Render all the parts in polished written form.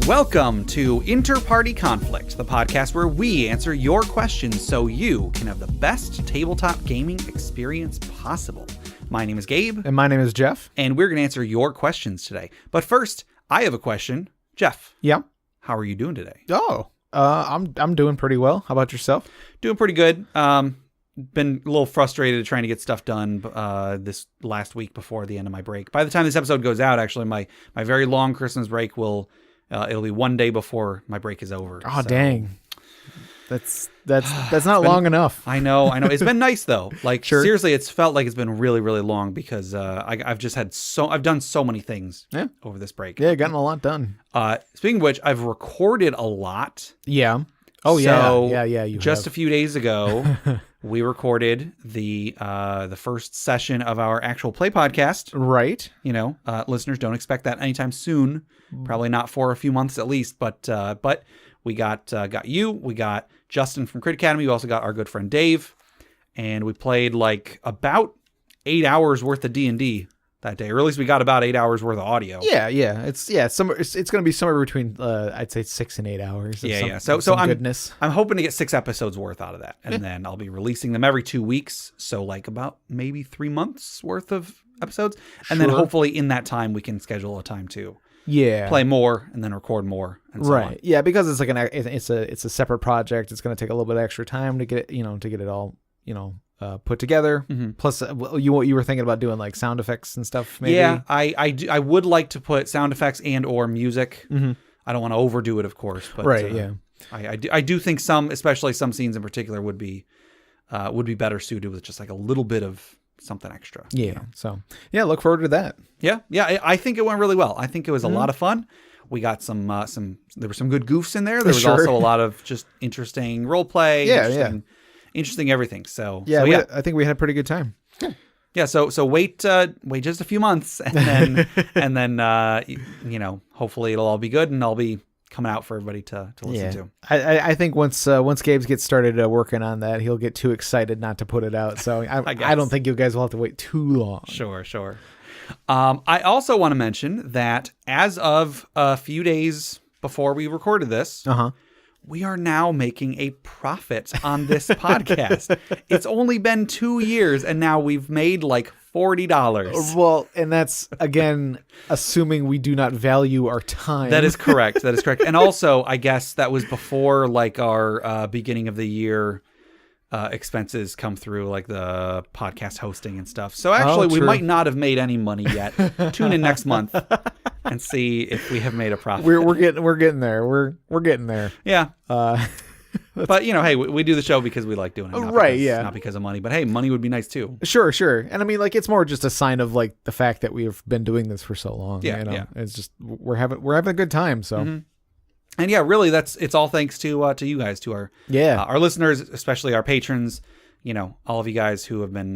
Welcome to InterPartyConflict, the podcast where we answer your questions so you can have the best tabletop gaming experience possible. My name is Gabe. And my name is Jeff. And we're going to answer your questions today. But first, I have a question. Jeff. Yeah. How are you doing today? Oh, I'm doing pretty well. How about yourself? Doing pretty good. Been a little frustrated trying to get stuff done this last week before the end of my break. By the time this episode goes out, actually, my very long Christmas break will... it'll be one day before my break is over. Oh, so. Dang. That's not long enough. I know. It's been nice though. Like Sure. Seriously, it's felt like it's been really, really long because I've done so many things over this break. Yeah, gotten a lot done. Speaking of which, I've recorded a lot. Yeah. Oh yeah. You just a few days ago, we recorded the first session of our actual play podcast. Right. Listeners, don't expect that anytime soon. Probably not for a few months at least. But we got you. We got Justin from Crit Academy. We also got our good friend Dave, and we played like about 8 hours worth of D&D that day, or at least we got about 8 hours worth of audio. Yeah. It's going to be somewhere between I'd say 6 and 8 hours. So goodness. I'm hoping to get 6 episodes worth out of that, and then I'll be releasing them every 2 weeks. So like about maybe 3 months worth of episodes, and then hopefully in that time we can schedule a time to play more and then record more. And so on. Yeah, because it's like it's a separate project. It's going to take a little bit of extra time to get it all put together. Mm-hmm. Plus, you were thinking about doing like sound effects and stuff. Maybe. Yeah, I would like to put sound effects and or music. Mm-hmm. I don't want to overdo it, of course. But, I do think especially some scenes in particular, would be better suited with just like a little bit of something extra. Yeah. So look forward to that. Yeah. I think it went really well. I think it was a lot of fun. We got there were some good goofs in there. There was also a lot of just interesting role play. Interesting everything. So I think we had a pretty good time. Yeah. So wait just a few months, and then hopefully it'll all be good, and I'll be coming out for everybody to listen to. I think once Gabe gets started working on that, he'll get too excited not to put it out. So I don't think you guys will have to wait too long. Sure. I also want to mention that as of a few days before we recorded this, we are now making a profit on this podcast. It's only been 2 years, and now we've made like $40. Well, and that's, again, assuming we do not value our time. That is correct. And also, I guess that was before like our beginning of the year expenses come through, like the podcast hosting and stuff. So actually, we might not have made any money yet. Tune in next month and see if we have made a profit. We're getting there. We're getting there. Yeah. But hey, we do the show because we like doing it, not because of money. But hey, money would be nice too. Sure. And I mean, like, it's more just a sign of like the fact that we've been doing this for so long. Yeah. It's just we're having a good time. So. Mm-hmm. And really, it's all thanks to you guys, to our listeners, especially our patrons. All of you guys who have been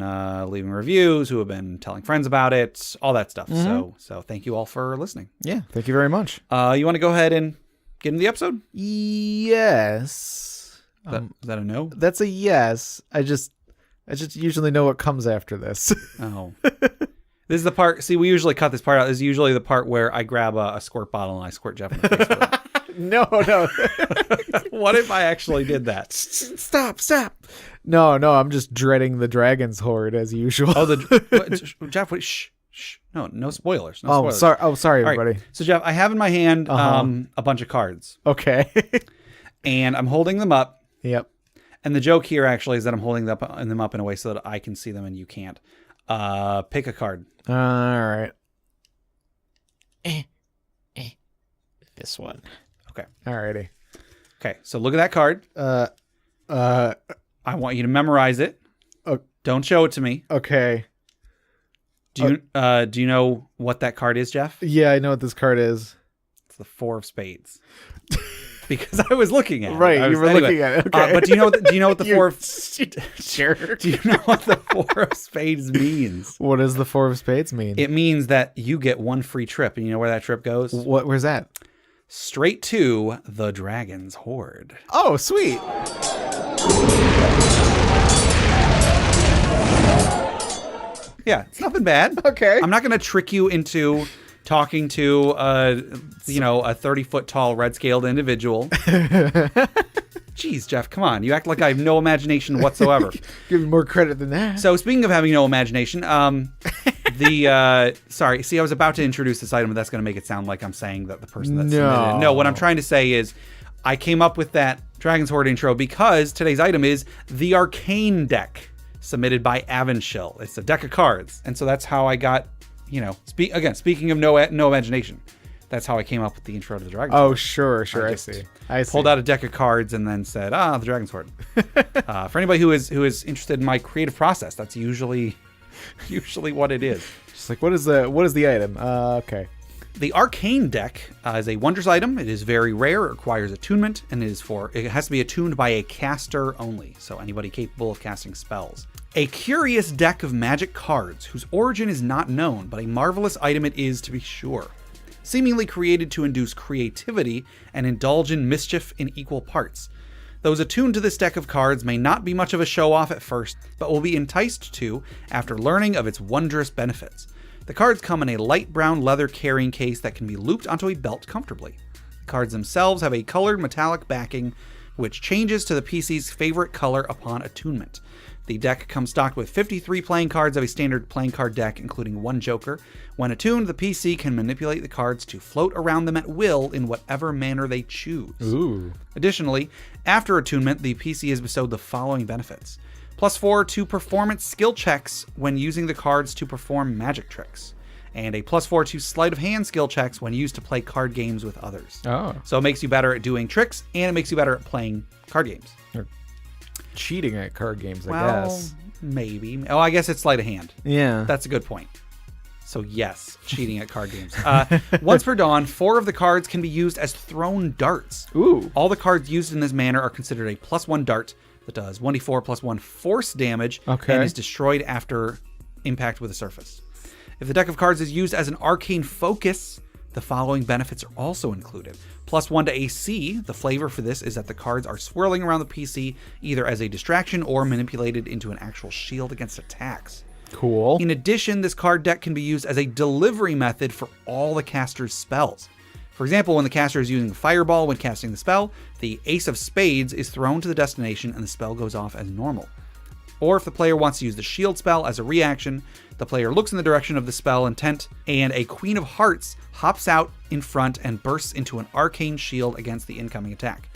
leaving reviews, who have been telling friends about it, all that stuff. Mm-hmm. So thank you all for listening. Yeah, thank you very much. You want to go ahead and get into the episode? Yes. Is that a no? That's a yes. I just usually know what comes after this. Oh. This is the part. See, we usually cut this part out. This is usually the part where I grab a squirt bottle and I squirt Jeff in the face with it. No. What if I actually did that? Stop. No, I'm just dreading the dragon's horde as usual. Jeff, wait, shh. No spoilers. Sorry, everybody. Right. So, Jeff, I have in my hand a bunch of cards. Okay. And I'm holding them up. Yep. And the joke here actually is that I'm holding them up in a way so that I can see them and you can't. Pick a card. All right. This one. Okay. Alrighty. Okay. So look at that card. I want you to memorize it. Don't show it to me. Okay. Do you know what that card is, Jeff? Yeah, I know what this card is. It's the 4 of spades. Because I was looking at it. Right, you were looking at it. Okay. But do you know what the 4 of Sure. Do you know what the 4 of spades means? What does the 4 of spades mean? It means that you get one free trip, and you know where that trip goes? Where's that? Straight to the Dragon's Horde. Oh, sweet. Yeah, it's nothing bad. Okay. I'm not going to trick you into talking to a 30-foot tall red scaled individual. Jeez, Jeff, come on. You act like I have no imagination whatsoever. Give me more credit than that. So speaking of having no imagination, sorry, I was about to introduce this item, but that's going to make it sound like I'm saying that the person that submitted it. No, what I'm trying to say is I came up with that Dragon's Horde intro because today's item is the Arcane deck, submitted by Avonshill. It's a deck of cards. And so that's how I got, speaking of no imagination, that's how I came up with the intro to the Dragon's Horde. Oh, sure. I see. Pulled out a deck of cards and then said, the Dragon's Horde. For anybody who is interested in my creative process, that's usually what it is. Just like, what is the item? Okay. The Arcane deck is a wondrous item. It is very rare. It requires attunement, and it has to be attuned by a caster only, so anybody capable of casting spells. A curious deck of magic cards whose origin is not known, but a marvelous item it is to be sure. Seemingly created to induce creativity and indulge in mischief in equal parts. Those attuned to this deck of cards may not be much of a show-off at first, but will be enticed to after learning of its wondrous benefits. The cards come in a light brown leather carrying case that can be looped onto a belt comfortably. The cards themselves have a colored metallic backing, which changes to the PC's favorite color upon attunement. The deck comes stocked with 53 playing cards of a standard playing card deck, including one Joker. When attuned, the PC can manipulate the cards to float around them at will in whatever manner they choose. Ooh. Additionally, after attunement, the PC is bestowed the following benefits. +4 to performance skill checks when using the cards to perform magic tricks. And a +4 to sleight of hand skill checks when used to play card games with others. Oh. So it makes you better at doing tricks, and it makes you better at playing card games. Or cheating at card games, I guess. Maybe. Oh, I guess it's sleight of hand. Yeah. That's a good point. So yes, cheating at card games. Once per dawn, 4 of the cards can be used as thrown darts. Ooh. All the cards used in this manner are considered a +1 dart that does 1d4 +1 force damage and is destroyed after impact with a surface. If the deck of cards is used as an arcane focus, the following benefits are also included. +1 to AC. The flavor for this is that the cards are swirling around the PC either as a distraction or manipulated into an actual shield against attacks. Cool. In addition, this card deck can be used as a delivery method for all the caster's spells. For example, when the caster is using Fireball when casting the spell, the Ace of Spades is thrown to the destination and the spell goes off as normal. Or if the player wants to use the shield spell as a reaction, the player looks in the direction of the spell intent, and a Queen of Hearts hops out in front and bursts into an arcane shield against the incoming attack.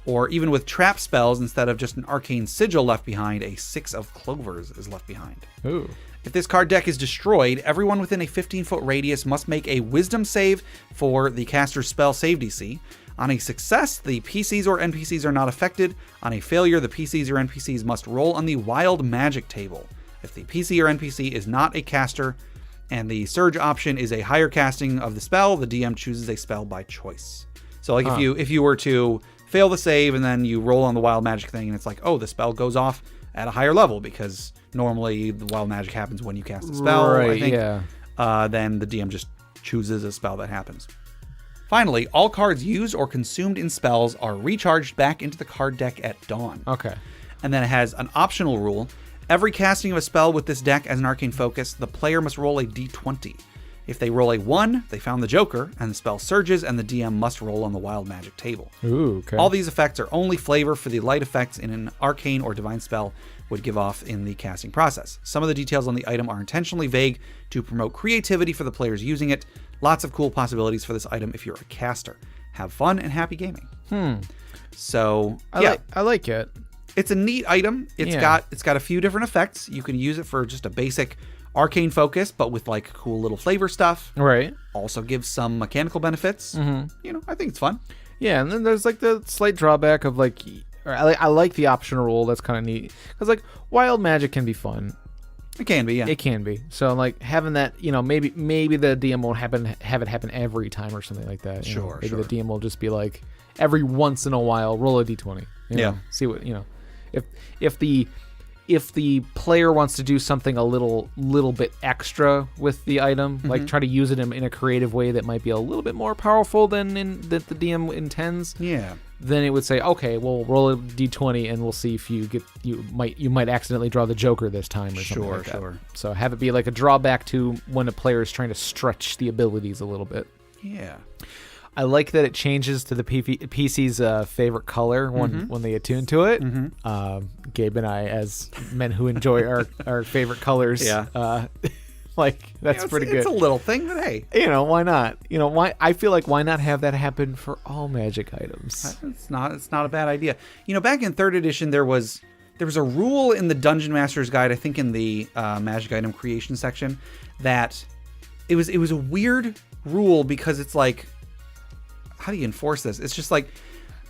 Or even with trap spells, instead of just an arcane sigil left behind, a 6 of Clovers is left behind. Ooh. If this card deck is destroyed, everyone within a 15-foot radius must make a wisdom save for the caster's spell save DC. On a success, the PCs or NPCs are not affected. On a failure, the PCs or NPCs must roll on the wild magic table. If the PC or NPC is not a caster and the surge option is a higher casting of the spell, the DM chooses a spell by choice. So like if you were to fail the save and then you roll on the wild magic thing and it's like, oh, the spell goes off at a higher level because normally the wild magic happens when you cast a spell, right, I think. Yeah. Then the DM just chooses a spell that happens. Finally, all cards used or consumed in spells are recharged back into the card deck at dawn. Okay. And then it has an optional rule. Every casting of a spell with this deck as an arcane focus, the player must roll a d20. If they roll a 1, they found the Joker, and the spell surges, and the DM must roll on the wild magic table. Ooh, okay. All these effects are only flavor for the light effects in an arcane or divine spell would give off in the casting process. Some of the details on the item are intentionally vague to promote creativity for the players using it. Lots of cool possibilities for this item if you're a caster. Have fun and happy gaming. So, I like it. It's a neat item. It's got a few different effects. You can use it for just a basic arcane focus, but with like cool little flavor stuff. Right. Also gives some mechanical benefits. You know, I think it's fun. Yeah, and then there's like the slight drawback of like, I like the optional rule. That's kind of neat because like wild magic can be fun. It can be, yeah. It can be. So like having that, you know, maybe the DM won't have it happen every time or something like that. Sure, maybe sure. the DM will just be like every once in a while roll a d20. You know, Yeah. See what, you know, if the player wants to do something a little bit extra with the item, like try to use it in a creative way that might be a little bit more powerful than that the DM intends. Yeah. then it would say, okay, well, roll a d20 and we'll see if you might accidentally draw the Joker this time or something like that. Sure. So have it be like a drawback to when a player is trying to stretch the abilities a little bit. Yeah. I like that it changes to the PC's favorite color when they attune to it. Gabe and I, as men who enjoy our favorite colors, that's pretty good. It's a little thing, but hey, why not? I feel like why not have that happen for all Magic items? It's not a bad idea. Back in 3rd edition, there was a rule in the Dungeon Master's Guide, I think in the Magic item creation section, that it was a weird rule because it's like, how do you enforce this? It's just like,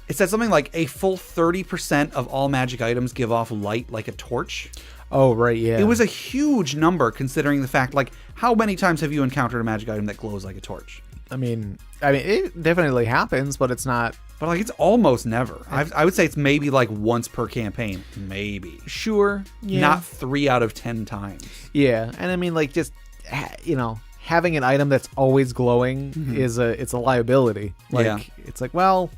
it said something like a full 30% of all Magic items give off light like a torch. Oh, right, yeah. It was a huge number considering the fact, like, how many times have you encountered a Magic item that glows like a torch? I mean, it definitely happens, but it's not. But like, it's almost never. I would say it's maybe like once per campaign, maybe. Sure, yeah. Not 3 out of 10 times. Yeah, and I mean, like, just having an item that's always glowing it's a liability. Like, it's like, well,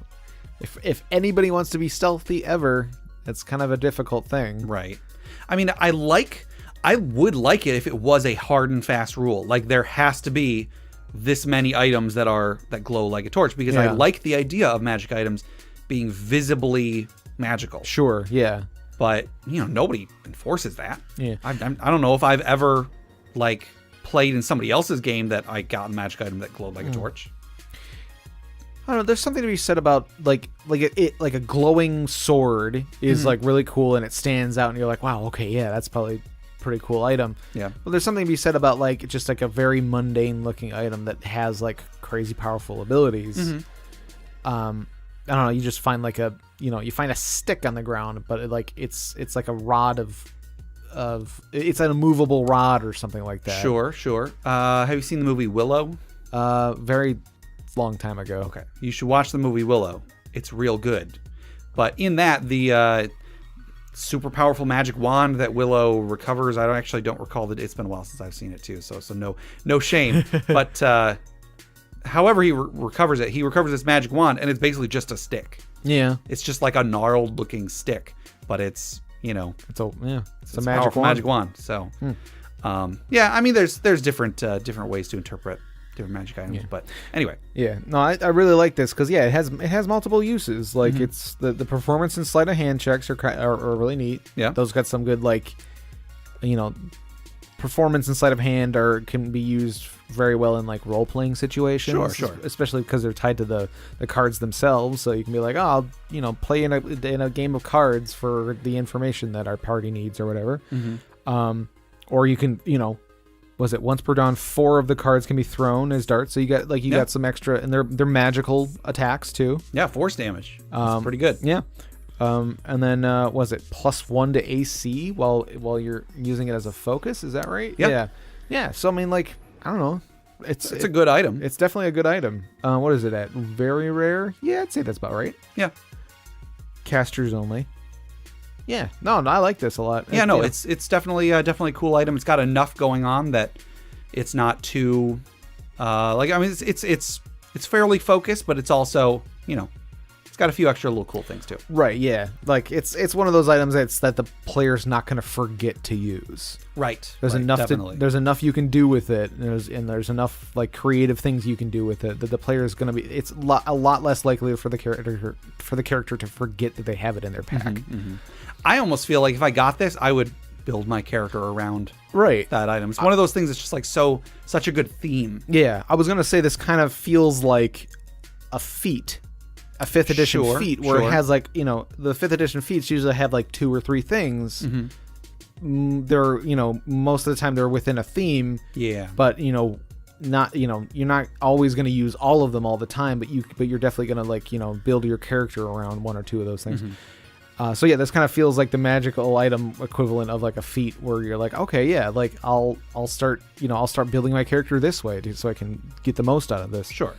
if anybody wants to be stealthy ever, it's kind of a difficult thing. Right. I mean, I would like it if it was a hard and fast rule. Like, there has to be this many items that glow like a torch, because I like the idea of Magic items being visibly magical. Sure, yeah. But, nobody enforces that. Yeah. I don't know if I've ever, like, played in somebody else's game that I got a Magic item that glowed like a torch. I don't know. There's something to be said about like a glowing sword is like really cool and it stands out and you're like, wow, okay, yeah, that's probably a pretty cool item. Yeah. But there's something to be said about like just like a very mundane looking item that has like crazy powerful abilities. I don't know. You just find like you find a stick on the ground, but it's like a rod of it's an immovable rod or something like that. Sure. Have you seen the movie Willow? Very long time ago. Okay. You should watch the movie Willow. It's real good. But in that, the super powerful magic wand that Willow recovers, I don't recall it's been a while since I've seen it too, so no shame. But however he recovers it, he recovers this magic wand and it's basically just a stick. Yeah. It's just like a gnarled looking stick, but it's it's a magic wand. So, I mean, there's different ways to interpret different Magic items, but anyway. Yeah, no, I really like this because it has multiple uses. Like it's the performance and sleight of hand checks are really neat. Yeah, those got some good performance and sleight of hand can be used very well in like role playing situations. Sure. Especially because they're tied to the cards themselves, so you can be like, oh, I'll play in a game of cards for the information that our party needs or whatever. Or you can was it once per dawn 4 of the cards can be thrown as darts, so you got some extra, and they're magical attacks too. Yeah, force damage. That's pretty good. Yeah. And then was it +1 to AC while you're using it as a focus? Is that right? Yep. Yeah. So I mean, like, I don't know. It's a good item. It's definitely a good item. What is it at? Very rare? Yeah, I'd say that's about right. Yeah. Casters only. Yeah. No, I like this a lot. Yeah, no, it's definitely a cool item. It's got enough going on that it's not too it's fairly focused, but it's also, it's got a few extra little cool things too. Right, yeah. Like it's one of those items that the player's not going to forget to use. Right. There's enough definitely. There's enough you can do with it, and there's enough like creative things you can do with it that the player is going to be. It's a lot less likely for the character to forget that they have it in their pack. I almost feel like if I got this, I would build my character around that item. It's one of those things that's just like such a good theme. Yeah, I was going to say this kind of feels like a feat. A 5th edition feat where it has like, the 5th edition feats usually have like 2 or 3 things. They're, most of the time they're within a theme. Yeah. But, not, you're not always going to use all of them all the time, but you're definitely going to like, build your character around 1 or 2 of those things. So yeah, this kind of feels like the magical item equivalent of like a feat where you're like, okay, yeah, like I'll start building my character this way so I can get the most out of this. Sure.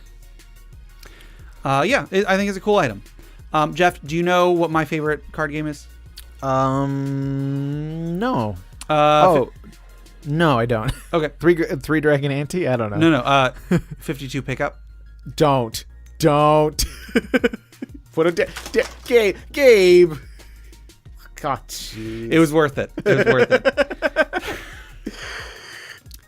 I think it's a cool item. Jeff, do you know what my favorite card game is? No. No, I don't. Okay. Three Dragon Ante? I don't know. No. 52 pickup. Don't. What a Gabe. God, jeez. It was worth it. It was worth it.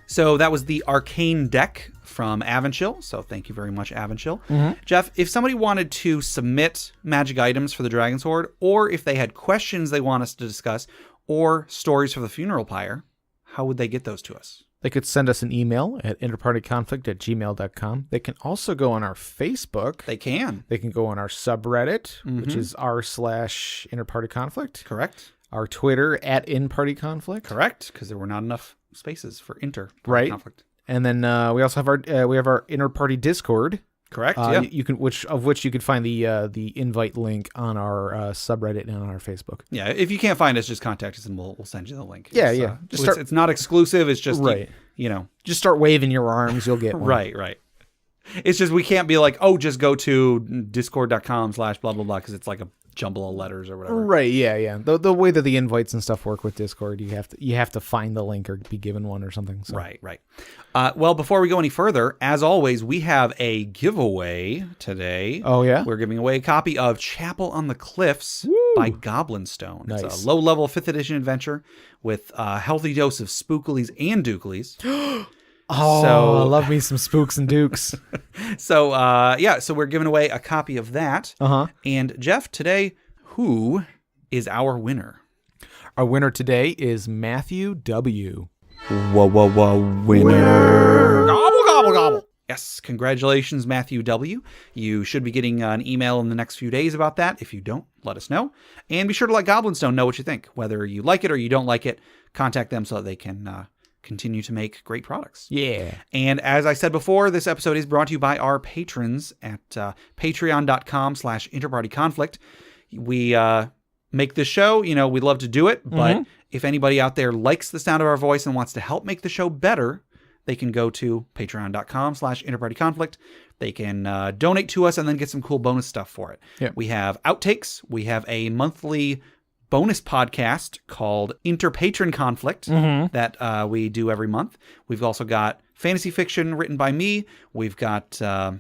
So that was the Arcane deck from Avanchill. So thank you very much, Avanchill. Jeff, if somebody wanted to submit magic items for the Dragon's Hoard, or if they had questions they want us to discuss, or stories for the Funeral Pyre, how would they get those to us? They could send us an email at interpartyconflict@gmail.com. They can also go on our Facebook. They can. They can go on our subreddit, which is r/interpartyconflict. Correct. Our Twitter @inpartyconflict. Correct, because there were not enough spaces for Right. conflict. And then we also have our Interparty Discord. Correct. Yeah. You can which you could find the invite link on our subreddit and on our Facebook. Yeah. If you can't find us, just contact us and we'll send you the link. Yeah, It's, yeah. It's not exclusive. It's just Right. You know. Just start waving your arms, you'll get one. Right. It's just we can't be like, oh, just go to discord.com/blah blah blah because it's like a jumble of letters or whatever. Right, yeah. The way that the invites and stuff work with Discord, you have to find the link or be given one or something. So. Right. Well, before we go any further, as always, we have a giveaway today. Oh, yeah? We're giving away a copy of Chapel on the Cliffs by Goblinstone. Nice. It's a low-level 5th edition adventure with a healthy dose of spookilies and dooklies. Oh, So- I love me some spooks and dukes. So, so we're giving away a copy of that. Uh-huh. And Jeff, today, who is our winner? Our winner today is Matthew W. Winner. Gobble. Yes, congratulations, Matthew W. You should be getting an email in the next few days about that. If you don't, let us know. And be sure to let Goblinstone know what you think. Whether you like it or you don't like it, contact them so that they can continue to make great products. Yeah. And as I said before, this episode is brought to you by our patrons at patreon.com/interpartyconflict. We make this show, we love to do it, but if anybody out there likes the sound of our voice and wants to help make the show better, they can go to patreon.com/interpartyconflict. They can donate to us and then get some cool bonus stuff for it. Yep. We have outtakes. We have a monthly bonus podcast called InterPatronConflict that we do every month. We've also got fantasy fiction written by me. We've got a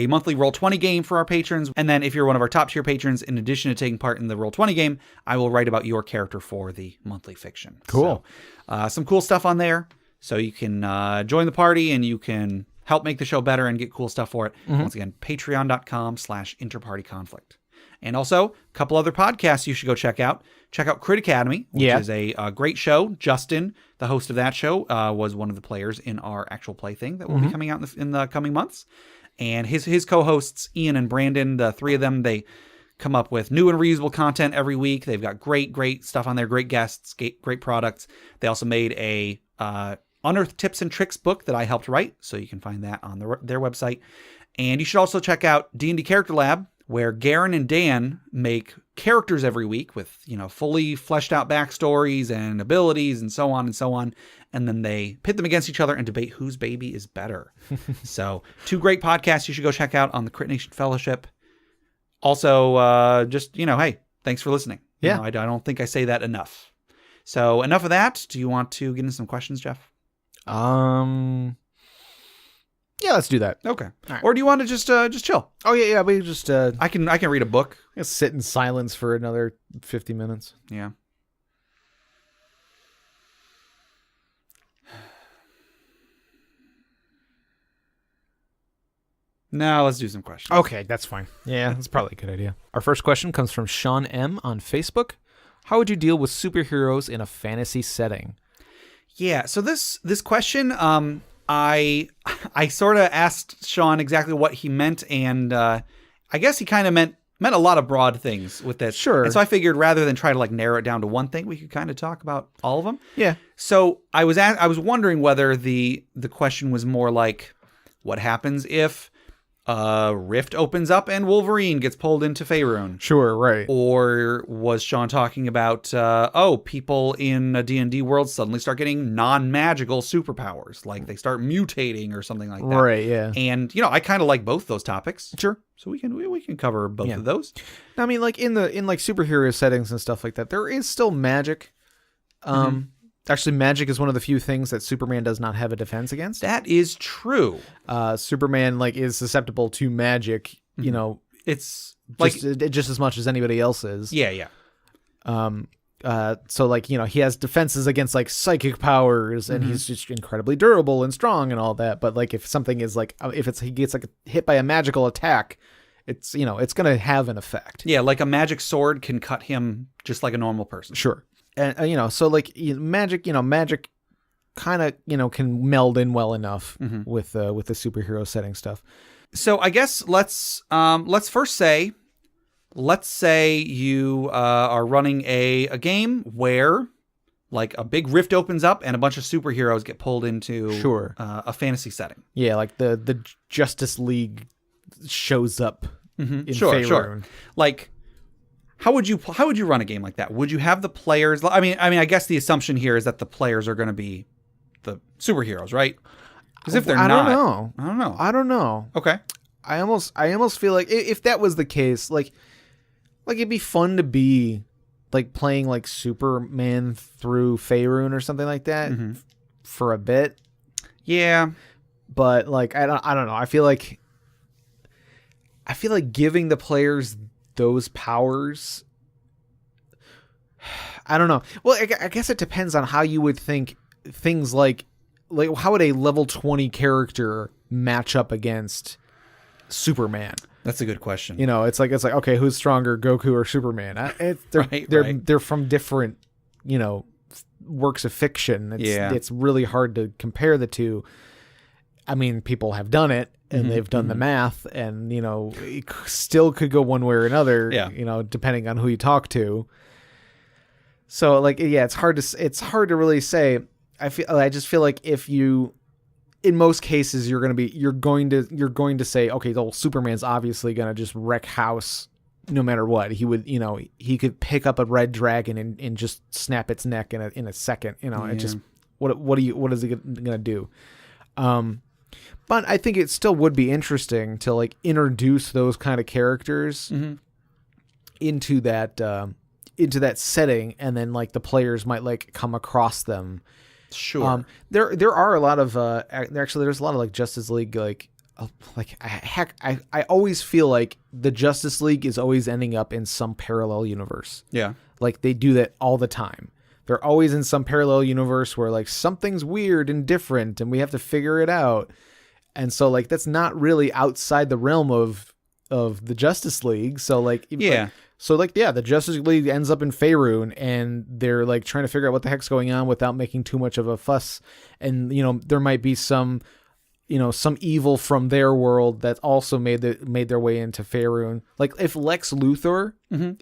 monthly Roll20 game for our patrons. And then if you're one of our top tier patrons, in addition to taking part in the Roll20 game, I will write about your character for the monthly fiction. Cool. So, some cool stuff on there. So you can join the party and you can help make the show better and get cool stuff for it. Once again, patreon.com/interpartyconflict. And also, a couple other podcasts you should go check out. Check out Crit Academy, which is a great show. Justin, the host of that show, was one of the players in our actual play thing that will be coming out in the coming months. And his co-hosts, Ian and Brandon, the three of them, they come up with new and reusable content every week. They've got great stuff on there, great guests, great products. They also made a Unearthed Tips and Tricks book that I helped write, so you can find that on their website. And you should also check out D&D Character Lab, where Garen and Dan make characters every week with, fully fleshed out backstories and abilities and so on and so on. And then they pit them against each other and debate whose baby is better. So 2 great podcasts you should go check out on the Crit Nation Fellowship. Also, hey, thanks for listening. Yeah. I don't think I say that enough. So enough of that. Do you want to get into some questions, Jeff? Yeah, let's do that. Okay. Right. Or do you want to just chill? Oh yeah. We just I can read a book. sit in silence for another 50 minutes. Yeah. Now let's do some questions. Okay, that's fine. Yeah, that's probably a good idea. Our first question comes from Sean M on Facebook. How would you deal with superheroes in a fantasy setting? Yeah. So this question, I sort of asked Sean exactly what he meant, and I guess he kind of meant a lot of broad things with this. Sure. And so I figured rather than try to narrow it down to one thing, we could kind of talk about all of them. Yeah. So I was wondering whether the question was more like, what happens if Rift opens up and Wolverine gets pulled into Faerun? Sure, right. Or was Sean talking about, people in a D&D world suddenly start getting non-magical superpowers, like they start mutating or something like that. Right, yeah. And, I kind of like both those topics. Sure. So we can cover both of those. I mean, like in superhero settings and stuff like that, there is still magic. Actually, magic is one of the few things that Superman does not have a defense against. That is true. Superman is susceptible to magic, It's like just as much as anybody else is. yeah. So like, you know, he has defenses against like psychic powers, and he's just incredibly durable and strong and all that. But like, if something is like, he gets like hit by a magical attack, it's, you know, it's going to have an effect. Yeah. Like a magic sword can cut him just like a normal person. Sure. And, you know, so like magic kind of, you know, can meld in well enough with the superhero setting stuff. So I guess let's first say, let's say you are running a game where like a big rift opens up and a bunch of superheroes get pulled into a fantasy setting. Yeah, like the Justice League shows up in Faerun. Sure. Like, how would you run a game like that? Would you have the players? I mean, I guess the assumption here is that the players are going to be the superheroes, right? Because if they're not, I don't know. Okay. I almost feel like if that was the case, like it'd be fun to be like playing like Superman through Faerun or something like that for a bit. Yeah. But like I don't know. I feel like giving the players those powers, I don't know. Well, I guess it depends on how you would think things like how would a level 20 character match up against Superman? That's a good question. You know, it's like okay, who's stronger, Goku or Superman? They're from different, you know, works of fiction. It's really hard to compare the two. I mean, people have done it, and they've done the math, and, you know, it still could go one way or another, you know, depending on who you talk to. So, like, yeah, it's hard to really say. I just feel like if you, in most cases, you're going to say, okay, well, Superman's obviously going to just wreck house no matter what. He would, you know, he could pick up a red dragon and just snap its neck in a second. You know, it just what is he gonna do? But I think it still would be interesting to like introduce those kind of characters into that setting, and then like the players might like come across them. Sure. There are a lot of there's a lot of like Justice League I always feel like the Justice League is always ending up in some parallel universe. Yeah. Like they do that all the time. They're always in some parallel universe where like something's weird and different and we have to figure it out. And so like that's not really outside the realm of the Justice League. So like the Justice League ends up in Faerun, and they're like trying to figure out what the heck's going on without making too much of a fuss. And you know, there might be some evil from their world that also made their way into Faerun. Like if Lex Luthor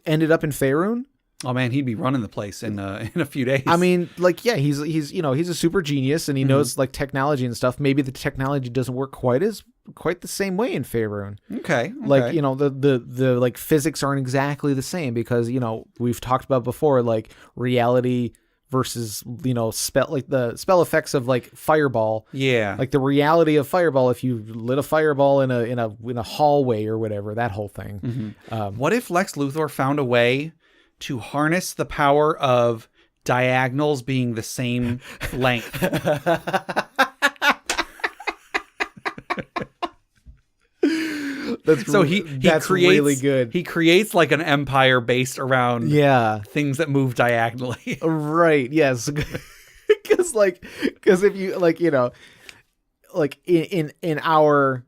ended up in Faerun, oh man, he'd be running the place in a few days. I mean, like, yeah, he's a super genius, and he knows like technology and stuff. Maybe the technology doesn't work quite the same way in Faerun. Okay. Like, you know, the like physics aren't exactly the same because, you know, we've talked about before, like reality versus, you know, the spell effects of like fireball. Yeah. Like the reality of fireball, if you lit a fireball in a hallway or whatever, that whole thing. What if Lex Luthor found a way to harness the power of diagonals being the same length? That's really good. He creates like an empire based around things that move diagonally. Right. Yes. Because if you like, you know, like in our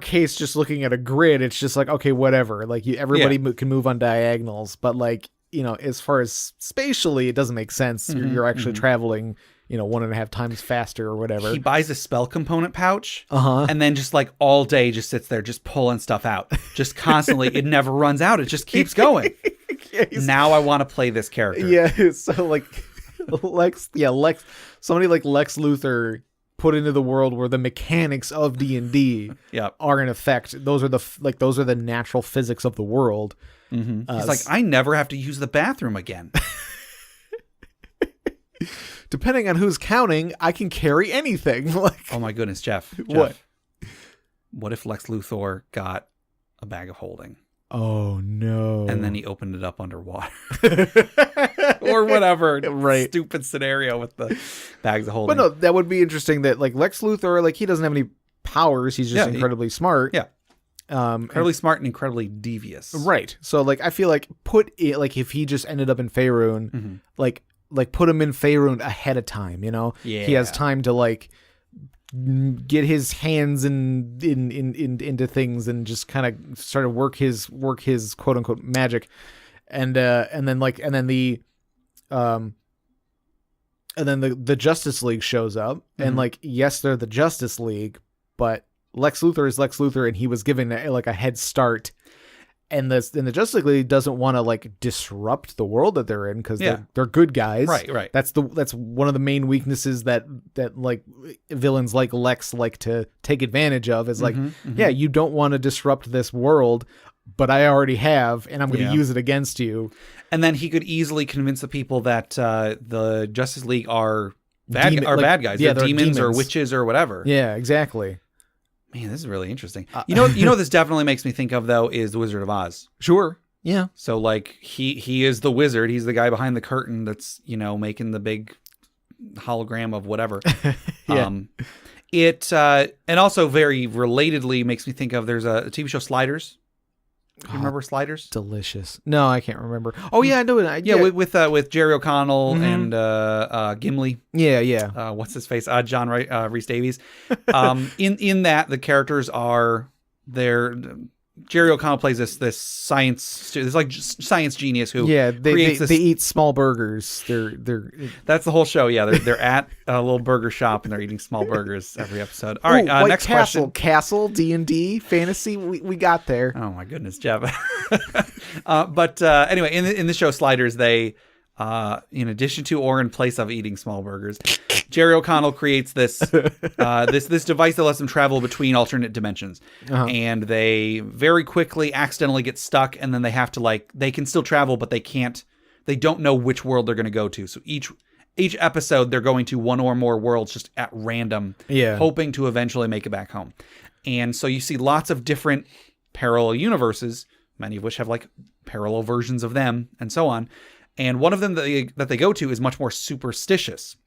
case, just looking at a grid, it's just like, okay, whatever. Like everybody can move on diagonals, but like, you know, as far as spatially, it doesn't make sense. You're actually traveling, you know, 1.5 times faster or whatever. He buys a spell component pouch and then just like all day just sits there just pulling stuff out. Just constantly. It never runs out. It just keeps going. Now I want to play this character. Yeah. So like somebody like Lex Luthor put into the world where the mechanics of D&D are in effect. Those are the natural physics of the world. He's like, I never have to use the bathroom again. Depending on who's counting, I can carry anything. Like, oh my goodness, Jeff. What if Lex Luthor got a bag of holding? Oh no. And then he opened it up underwater. Or whatever. Right. Stupid scenario with the bags of holding. But no, that would be interesting that like Lex Luthor, like he doesn't have any powers. He's just incredibly smart. Yeah. Incredibly smart and incredibly devious. Right. So like I feel like put it like if he just ended up in Faerun, like put him in Faerun ahead of time, you know? Yeah. He has time to like get his hands into things and just kind of start to work his quote unquote magic. And then the Justice League shows up and like, yes, they're the Justice League, but Lex Luthor is Lex Luthor and he was given like a head start. And the Justice League doesn't want to like disrupt the world that they're in because they're good guys. Right. That's one of the main weaknesses that like villains like Lex like to take advantage of is like, yeah, you don't want to disrupt this world, but I already have, and I'm going to use it against you. And then he could easily convince the people that the Justice League are bad guys. Yeah, they're demons or witches or whatever. Yeah, exactly. Man, this is really interesting. You know, this definitely makes me think of though is the Wizard of Oz. Sure. Yeah. So like he is the wizard. He's the guy behind the curtain that's making the big hologram of whatever. It and also very relatedly makes me think of there's a TV show Sliders. Do you remember Sliders? Delicious. No, I can't remember. Oh yeah, I know it. With Jerry O'Connell and Gimli. Yeah. What's his face? John Rhys Davies. In that the characters are Jerry O'Connell plays this science genius who they eat small burgers. That's the whole show. Yeah, they're at a little burger shop and they're eating small burgers every episode. All right, next question. Castle D&D fantasy. We got there. Oh my goodness, Jeff. But anyway, in the show Sliders, they in addition to or in place of eating small burgers, Jerry O'Connell creates this this device that lets them travel between alternate dimensions, and they very quickly accidentally get stuck, and then they have to they can still travel, but they don't know which world they're going to go to. So each episode they're going to one or more worlds just at random, hoping to eventually make it back home. And so you see lots of different parallel universes, many of which have like parallel versions of them, and so on. And one of them that they go to is much more superstitious.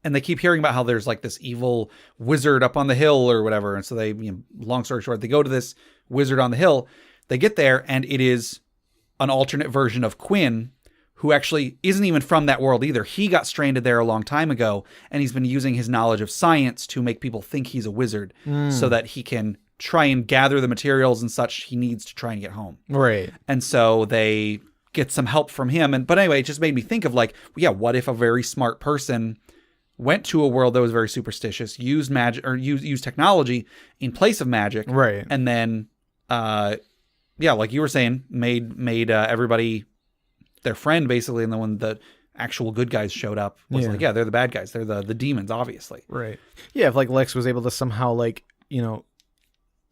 And they keep hearing about how there's like this evil wizard up on the hill or whatever. And so they, long story short, they go to this wizard on the hill. They get there and it is an alternate version of Quinn, who actually isn't even from that world either. He got stranded there a long time ago, and he's been using his knowledge of science to make people think he's a wizard so that he can try and gather the materials and such he needs to try and get home. Right. And so they get some help from him. But anyway, it just made me think of what if a very smart person went to a world that was very superstitious, used magic or used technology in place of magic. Right. And then, like you were saying, made everybody their friend basically. And then when the actual good guys showed up, was they're the bad guys. They're the demons, obviously. Right. Yeah. If Lex was able to somehow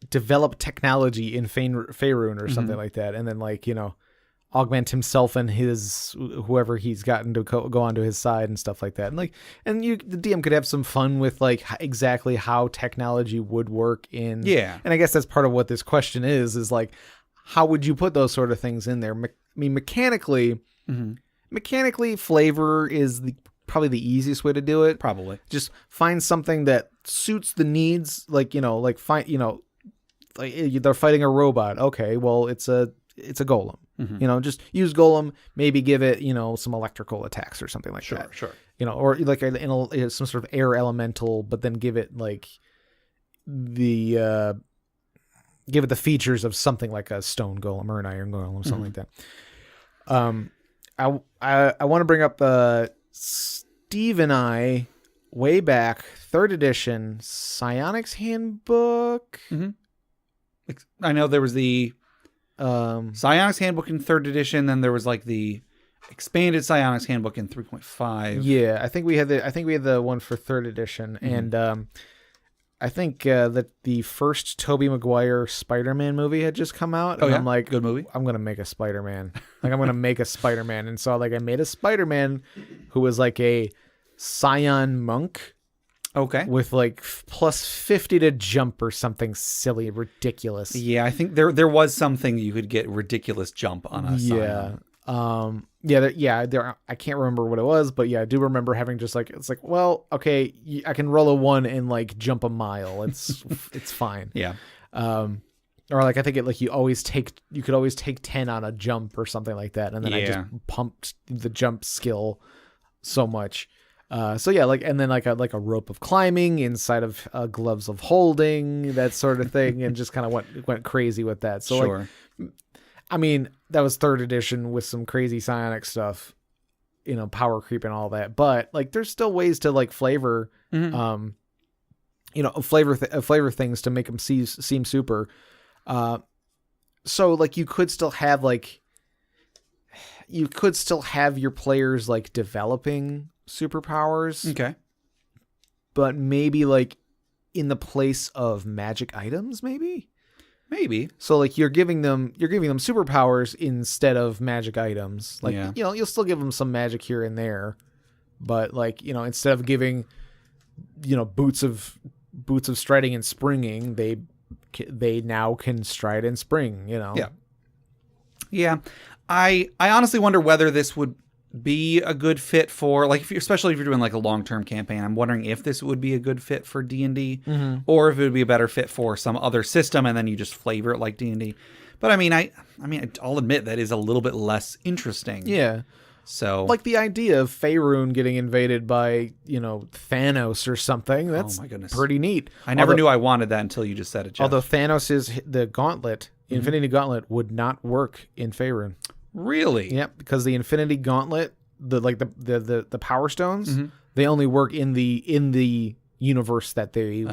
develop technology in Faerun or something like that. And then augment himself and his whoever he's gotten to go onto his side and stuff like that, and the DM could have some fun with exactly how technology would work in. And I guess that's part of what this question is how would you put those sort of things in there? Mechanically, flavor is probably the easiest way to do it. Probably just find something that suits the needs. They're fighting a robot. Okay, well it's a golem. Just use golem, maybe give it, some electrical attacks or something like that. Sure. Or some sort of air elemental, but then give it the features of something like a stone golem or an iron golem, something like that. I want to bring up Steve and I way back, 3rd edition Psionics Handbook. I know there was the Psionics Handbook in 3rd edition, then there was the expanded Psionics Handbook in 3.5. Yeah, I think we had the one for 3rd edition, and I think that the first Tobey Maguire Spider-Man movie had just come out, and I'm like, good movie. I'm gonna make a Spider-Man. I'm gonna make a Spider-Man, and so I made a Spider-Man who was a Scion monk. Okay. With plus 50 to jump or something silly, ridiculous. Yeah, I think there was something you could get ridiculous jump on a Scion. I can't remember what it was, but I do remember having just well, okay, I can roll a 1 and jump a mile. It's it's fine. Yeah. Or like I think you could always take 10 on a jump or something like that, and then I just pumped the jump skill so much. So yeah, like, and then like a rope of climbing inside of gloves of holding, that sort of thing, and just kind of went crazy with that. So Sure. like, I mean, that was 3rd edition with some crazy psionic stuff, power creep and all that. But like, there's still ways to like flavor, flavor things to make them seem super. So like you could still have your players like developing superpowers. Okay. But maybe like in the place of magic items, maybe. So like you're giving them superpowers instead of magic items. Like, you'll still give them some magic here and there, but like, instead of giving, boots of striding and springing, they now can stride and spring, Yeah. I honestly wonder whether this would be a good fit for, like, especially if you're doing like a long-term campaign. I'm wondering if this would be a good fit for D&D, or if it would be a better fit for some other system, and then you just flavor it like D&D. But I mean, I'll admit that is a little bit less interesting. Yeah. So like the idea of Faerun getting invaded by, Thanos or something, that's pretty neat. I never knew I wanted that until you just said it, Jeff. Although Thanos is the gauntlet, Infinity Gauntlet would not work in Faerun. Really? Yeah, because the Infinity Gauntlet, the Power Stones, they only work in the universe that they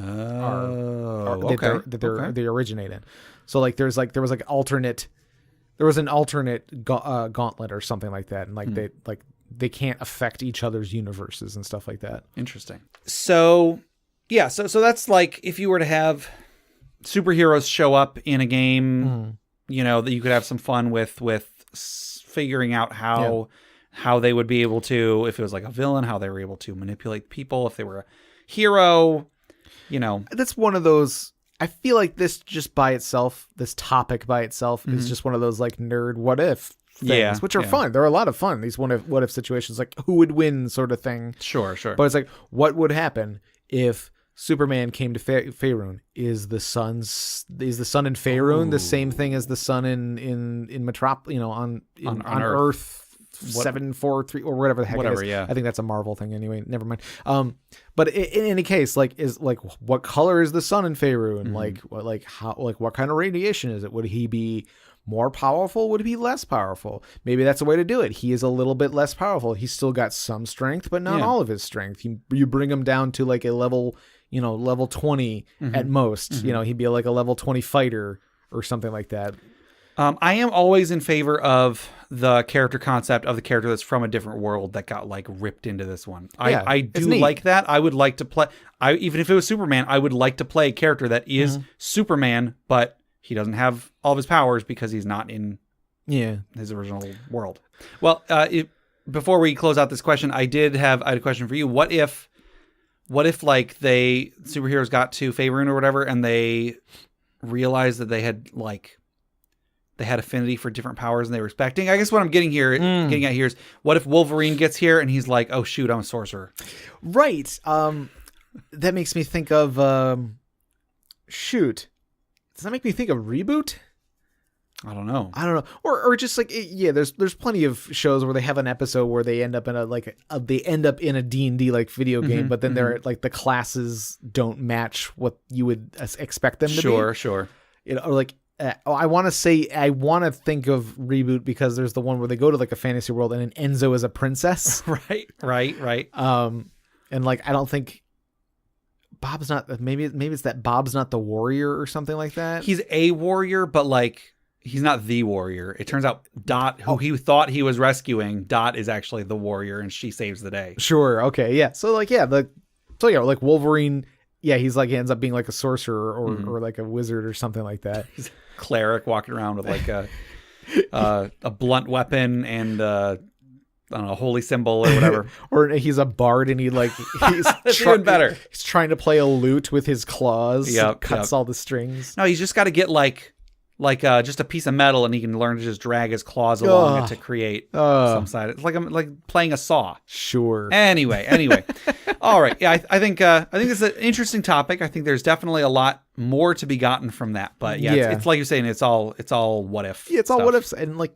they originate in. So like there was an alternate gauntlet or something like that, and like they can't affect each other's universes and stuff like that. Interesting. So yeah, so that's like if you were to have superheroes show up in a game, that you could have some fun with figuring out how they would be able to, if it was like a villain, how they were able to manipulate people, if they were a hero, That's one of those, I feel like this topic by itself is just one of those like nerd what if things, which are fun. They're a lot of fun. These what if situations, like who would win sort of thing. Sure. But it's like, what would happen if Superman came to Faerun? Is the sun in Faerun the same thing as the sun in Metropolis? On Earth 743 or whatever the heck it is. Yeah. I think that's a Marvel thing anyway. Never mind. But in any case, like, what color is the sun in Faerun? What kind of radiation is it? Would he be more powerful? Would he be less powerful? Maybe that's a way to do it. He is a little bit less powerful. He's still got some strength, but not all of his strength. You bring him down to like a level 20 at most. He'd be like a level 20 fighter or something like that. I am always in favor of the character concept of the character that's from a different world that got like ripped into this one. I do like that. I would like to play, even if it was Superman, I would like to play a character that is Superman, but he doesn't have all of his powers because he's not in his original world. Well, before we close out this question, I had a question for you. What if like superheroes got to Faerun or whatever, and they realized that they had affinity for different powers and they were expecting? I guess what I'm getting at here is, what if Wolverine gets here and he's like, oh shoot, I'm a sorcerer. Right. That makes me think of shoot. Does that make me think of Reboot? I don't know. Or just like, there's plenty of shows where they have an episode where they end up in a D&D like video game, but then they're like the classes don't match what you would expect them to be. Sure. Or like, I want to think of Reboot because there's the one where they go to like a fantasy world and then Enzo is a princess. Right. And like, I don't think Bob's not, maybe it's that Bob's not the warrior or something like that. He's a warrior, but like, he's not the warrior. It turns out Dot, who he thought he was rescuing, Dot is actually the warrior, and she saves the day. Sure. Okay. Yeah. So like, like Wolverine. Yeah. He's like, he ends up being like a sorcerer or like a wizard or something like that. He's a cleric walking around with like a blunt weapon and a holy symbol or whatever. Or he's a bard and he's even better. He's trying to play a lute with his claws. Cuts all the strings. No, he's just got to get like like just a piece of metal, and he can learn to just drag his claws along it to create some side. It's like playing a saw. Sure. Anyway. All right. Yeah, I think this is an interesting topic. I think there's definitely a lot more to be gotten from that. But it's like you're saying, it's all what if. Yeah, it's all what ifs, and like,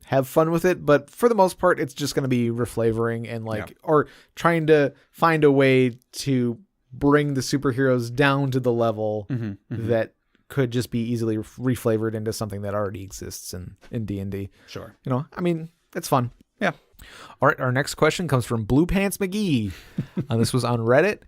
have fun with it. But for the most part, it's just going to be reflavoring and or trying to find a way to bring the superheroes down to the level that could just be easily reflavored into something that already exists in D&D. Sure. I mean, it's fun. Yeah. All right. Our next question comes from Blue Pants McGee. This was on Reddit.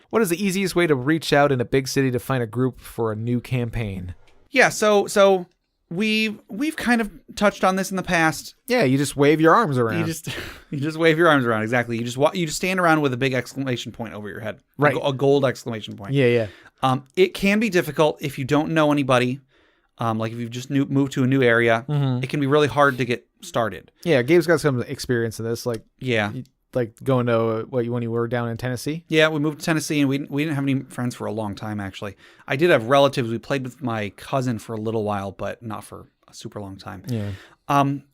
What is the easiest way to reach out in a big city to find a group for a new campaign? Yeah. So we've kind of touched on this in the past. Yeah. You just wave your arms around. You just wave your arms around. Exactly. You just stand around with a big exclamation point over your head. Right. A gold exclamation point. Yeah. It can be difficult if you don't know anybody. Like if you've just moved to a new area, it can be really hard to get started. Yeah, Gabe's got some experience in this. Like going to when you were down in Tennessee. Yeah, we moved to Tennessee, and we didn't have any friends for a long time. Actually, I did have relatives. We played with my cousin for a little while, but not for a super long time. Yeah.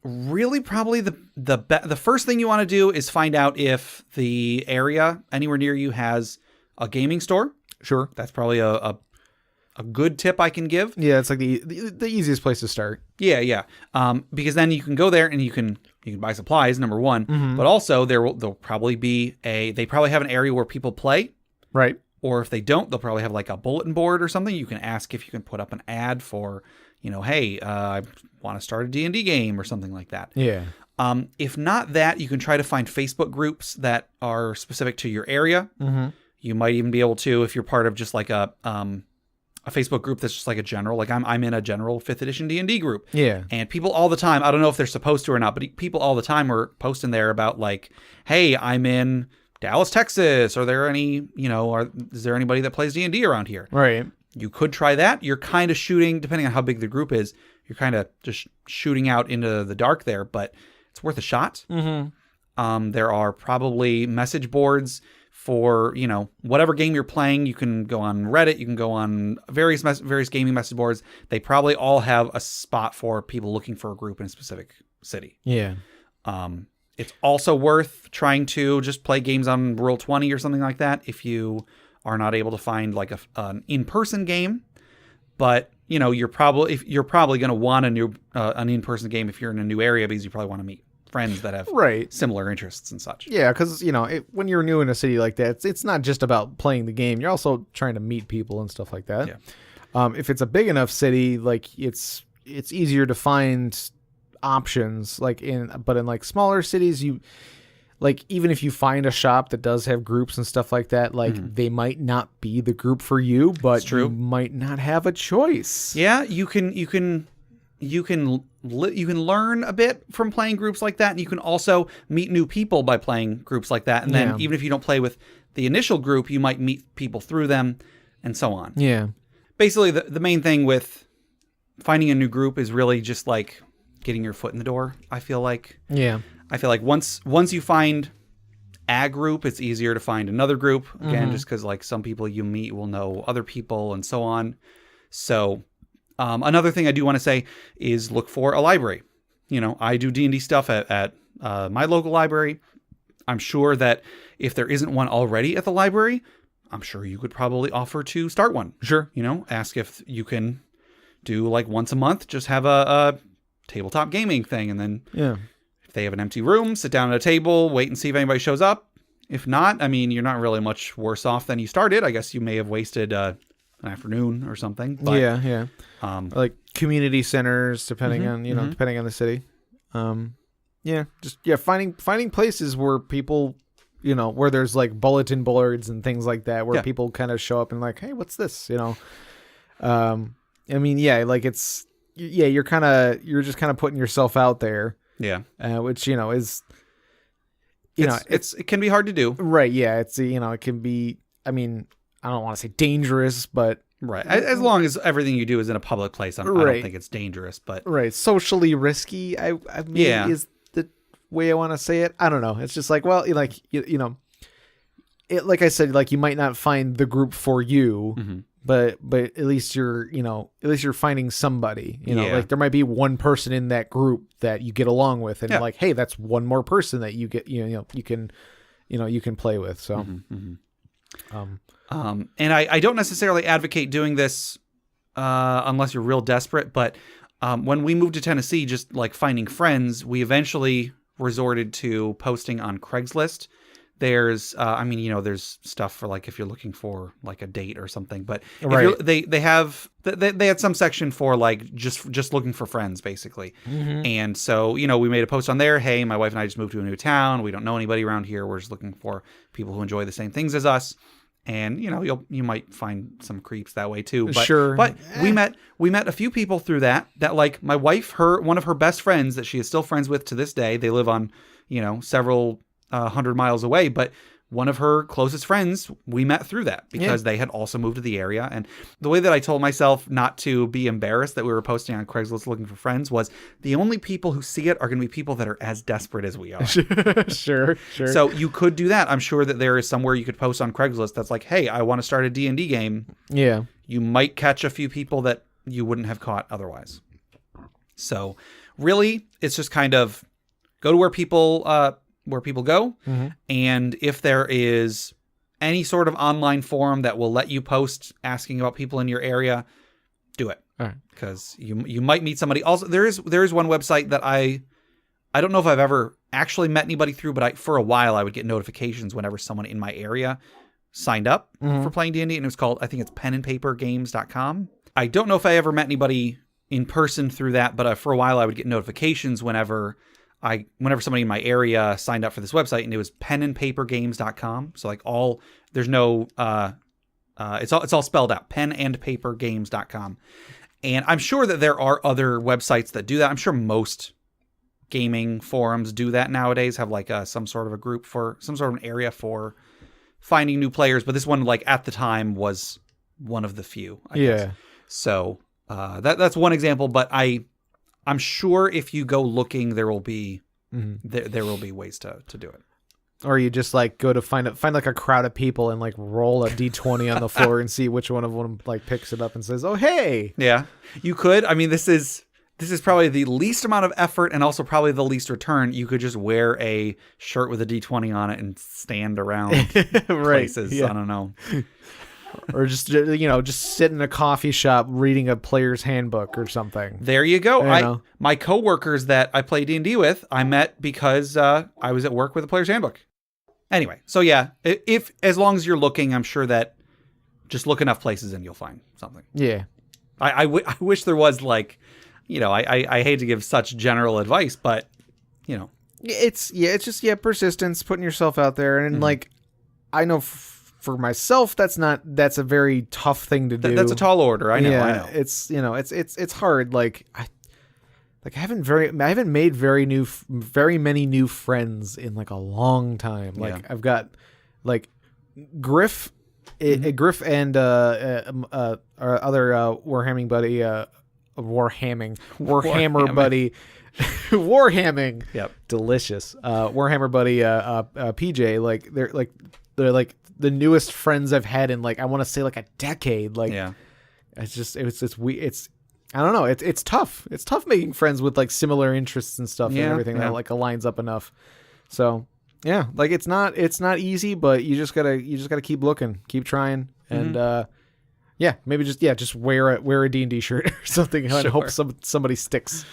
Really, probably the first thing you want to do is find out if the area anywhere near you has a gaming store. Sure, that's probably a good tip I can give. Yeah, it's like the easiest place to start. Yeah. Because then you can go there and you can buy supplies, number one. But also there'll probably be they probably have an area where people play. Right. Or if they don't, they'll probably have like a bulletin board or something. You can ask if you can put up an ad for, hey, I want to start a D&D game or something like that. Yeah. If not that, you can try to find Facebook groups that are specific to your area. You might even be able to, if you're part of just like a Facebook group that's just like a general, like I'm in a general 5th edition D&D group. Yeah. And people all the time, I don't know if they're supposed to or not, but people all the time are posting there about like, hey, I'm in Dallas, Texas. Are there any, is there anybody that plays D&D around here? Right. You could try that. You're kind of shooting, depending on how big the group is, you're kind of just shooting out into the dark there, but it's worth a shot. There are probably message boards for, whatever game you're playing. You can go on Reddit. You can go on various gaming message boards. They probably all have a spot for people looking for a group in a specific city. Yeah. It's also worth trying to just play games on Roll20 or something like that if you are not able to find like an in-person game. But, you're probably going to want an in-person game if you're in a new area, because you probably want to meet friends that have similar interests and such. Yeah, because when you're new in a city like that, it's not just about playing the game. You're also trying to meet people and stuff like that. Yeah. If it's a big enough city, like it's easier to find options. But in like smaller cities, you like even if you find a shop that does have groups and stuff like that, like they might not be the group for you, but you might not have a choice. Yeah, you can learn a bit from playing groups like that, and you can also meet new people by playing groups like that. And then even if you don't play with the initial group, you might meet people through them, and so on. Yeah. Basically, the main thing with finding a new group is really just like getting your foot in the door. I feel like. Yeah. I feel like once you find a group, it's easier to find another group. Again, just because like some people you meet will know other people and so on. So. Another thing I do want to say is look for a library. I do D&D stuff at my local library. I'm sure that if there isn't one already at the library, I'm sure you could probably offer to start one. Sure. Ask if you can do like once a month, just have a tabletop gaming thing. And then if they have an empty room, sit down at a table, wait and see if anybody shows up. If not, I mean, you're not really much worse off than you started. I guess you may have wasted an afternoon or something. But, yeah. Like community centers, depending on depending on the city. Finding places where people, where there's like bulletin boards and things like that, where people kind of show up and like, hey, what's this? You're just kind of putting yourself out there. Yeah. Which is. It can be hard to do. Right. Yeah. It can be. I mean, I don't want to say dangerous, but. Right. As long as everything you do is in a public place, I don't think it's dangerous, but socially risky. I mean, is the way I want to say it. I don't know. It's just like, well, like I said, like you might not find the group for you, but at least you're finding somebody, Yeah. like there might be one person in that group that you get along with, and Yeah. like, hey, that's one more person that you get, you can play with. So, And I don't necessarily advocate doing this unless you're real desperate, but when we moved to Tennessee, just like finding friends, we eventually resorted to posting on Craigslist. There's, there's stuff for like if you're looking for like a date or something, but if they had some section for like just looking for friends basically. And so, we made a post on there. Hey, my wife and I just moved to a new town. We don't know anybody around here. We're just looking for people who enjoy the same things as us. And you might find some creeps that way too. But, sure. But we met a few people through that like my wife, one of her best friends that she is still friends with to this day. They live on, several 100 miles away, but one of her closest friends we met through that because they had also moved to the area. And the way that I told myself not to be embarrassed that we were posting on Craigslist looking for friends was the only people who see it are going to be people that are as desperate as we are. Sure. So you could do that. I'm sure that there is somewhere you could post on Craigslist that's like, hey, I want to start a D&D game. Yeah. You might catch a few people that you wouldn't have caught otherwise. So really, it's just kind of go to where people go. And if there is any sort of online forum that will let you post asking about people in your area, do it. All right. Because you might meet somebody. Also, there is one website that I don't know if I've ever actually met anybody through, but for a while I would get notifications whenever someone in my area signed up for playing D&D, and it was called, I think it's penandpapergames.com. I don't know if I ever met anybody in person through that, but for a while I would get notifications whenever somebody in my area signed up for this website, and it was penandpapergames.com. So like there's no, it's all spelled out, penandpapergames.com. And I'm sure that there are other websites that do that. I'm sure most gaming forums do that nowadays, have like some sort of a group for some sort of an area for finding new players. But this one, like at the time, was one of the few, I guess. So that's one example, but I'm sure if you go looking, there will be there will be ways to do it. Or you just like go to find like a crowd of people and like roll a d20 on the floor and see which one of them like picks it up and says, "Oh, hey." Yeah, you could. I mean, this is probably the least amount of effort and also probably the least return. You could just wear a shirt with a d20 on it and stand around places. Yeah. I don't know. Or just sit in a coffee shop reading a player's handbook or something. There you go. My coworkers that I play D&D with, I met because I was at work with a player's handbook. Anyway, so yeah, if as long as you're looking, I'm sure that just look enough places and you'll find something. Yeah. I wish there was like, I hate to give such general advice, but it's just persistence, putting yourself out there, and like I know. For myself, that's a very tough thing to do. That's a tall order. I know. Yeah, I know. It's hard. Like I haven't made very many new friends in like a long time. Like I've got like Griff, Griff and our other Warhammer buddy, Warhammer buddy. Warhamming. Yep. Delicious. Warhammer buddy PJ, like they're like the newest friends I've had in like I want to say like a decade. Like it's I don't know. It's tough. It's tough making friends with like similar interests and stuff and everything that like aligns up enough. So yeah, like it's not easy, but you just gotta keep looking, keep trying, and maybe just wear a D&D shirt or something and hope somebody sticks.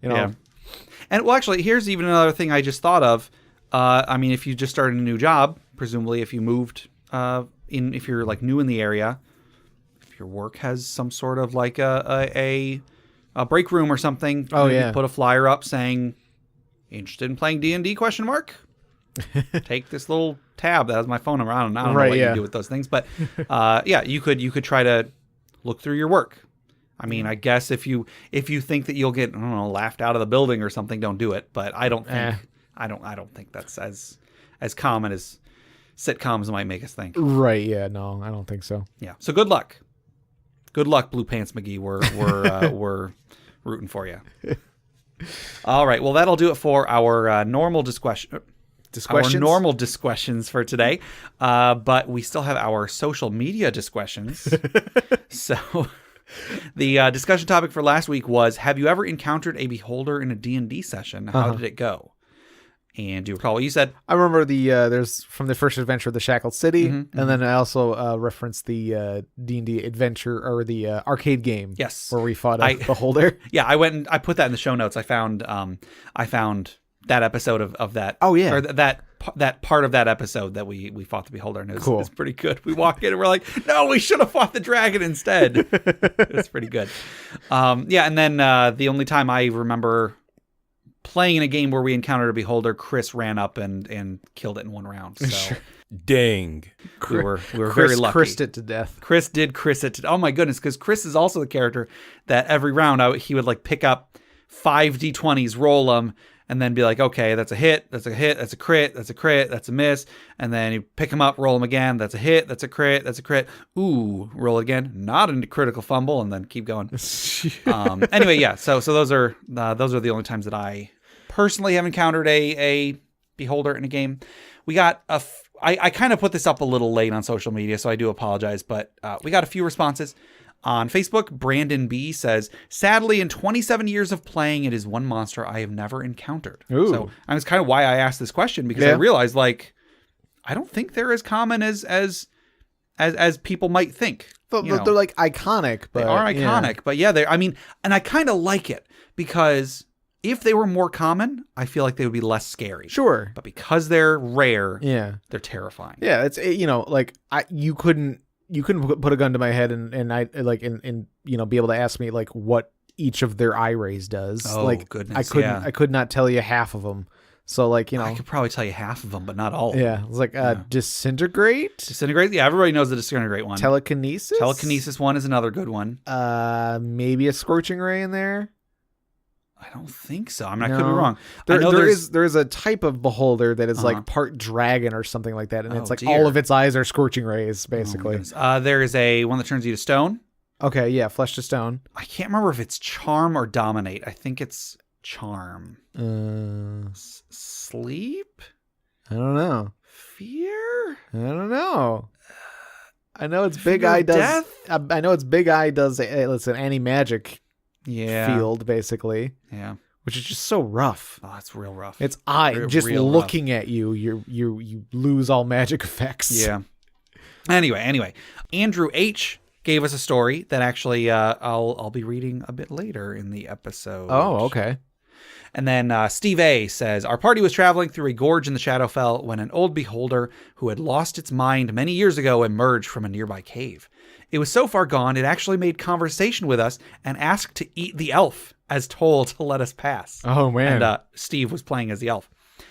Yeah. And well, actually, here's even another thing I just thought of. I mean, if you just started a new job, presumably if you moved if you're like new in the area, if your work has some sort of like a break room or something, you put a flyer up saying, "Interested in playing D&D?" ? Take this little tab that has my phone number. I don't know what you do with those things, but you could try to look through your work. I mean, I guess if you think that you'll get laughed out of the building or something, don't do it. But I don't think I don't think that's as common as sitcoms might make us think. Right? Yeah. No, I don't think so. Yeah. So good luck. Good luck, Blue Pants McGee. We're rooting for you. All right. Well, that'll do it for our normal discussion. Disquestions? our normal disquestions for today, but we still have our social media disquestions. So the discussion topic for last week was, have you ever encountered a beholder in a D&D session? How did it go? And do you recall what you said? I remember there's from the first adventure, the Shackled City, and then I also referenced the D&D adventure or the arcade game. Yes, where we fought a beholder. Yeah, I went and I put that in the show notes. I found that episode of that. Oh yeah, or that part of that episode that we fought the beholder, and it was, cool. It's pretty good. We walk in and we're like, no, we should have fought the dragon instead. It's pretty good. Yeah, and then the only time I remember playing in a game where we encountered a beholder, Chris ran up and killed it in one round. So dang, we were Chris very lucky. Chris'd it to death. Chris did Chris it to, oh my goodness, because Chris is also the character that every round he would like pick up 5 d20s, roll them, and then be like, okay, that's a hit, that's a hit, that's a crit, that's a crit, that's a miss, and then you pick them up, roll them again, that's a hit, that's a crit, that's a crit, ooh, roll it again, not a critical fumble, and then keep going. Anyway, yeah, so those are the only times that I personally have encountered a beholder in a game. We got I kind of put this up a little late on social media, so I do apologize, but we got a few responses. On Facebook, Brandon B says, sadly, in 27 years of playing, it is one monster I have never encountered. Ooh. So that's kind of why I asked this question, because I realized, like, I don't think they're as common as people might think. They're like iconic. But, they are iconic, but yeah, and I kind of like it, because if they were more common, I feel like they would be less scary. Sure. But because they're rare, they're terrifying. Yeah, it's like you couldn't put a gun to my head and I like and be able to ask me like what each of their eye rays does. Oh, like goodness, I could not tell you half of them. So like I could probably tell you half of them, but not all. Yeah, it's like disintegrate. Yeah, everybody knows the disintegrate one. Telekinesis one is another good one. Maybe a scorching ray in there. I don't think so. I mean, I could be wrong. There is a type of beholder that is like part dragon or something like that, and it's like all of its eyes are scorching rays, basically. There is a one that turns you to stone. Okay, yeah, flesh to stone. I can't remember if it's charm or dominate. I think it's charm. Sleep? I don't know. Fear? I don't know. I know it's Big Eye does. Death? I know it's Big Eye does. It's an anti-magic. Field, basically. Yeah. Which is just so rough. Oh, it's real rough. It's just looking at you, you lose all magic effects. Yeah. Anyway, Andrew H gave us a story that actually I'll be reading a bit later in the episode. Oh, okay. And then Steve A says, our party was traveling through a gorge in the Shadowfell when an old beholder who had lost its mind many years ago emerged from a nearby cave. It was so far gone, it actually made conversation with us and asked to eat the elf, as told to let us pass. Oh, man. And Steve was playing as the elf.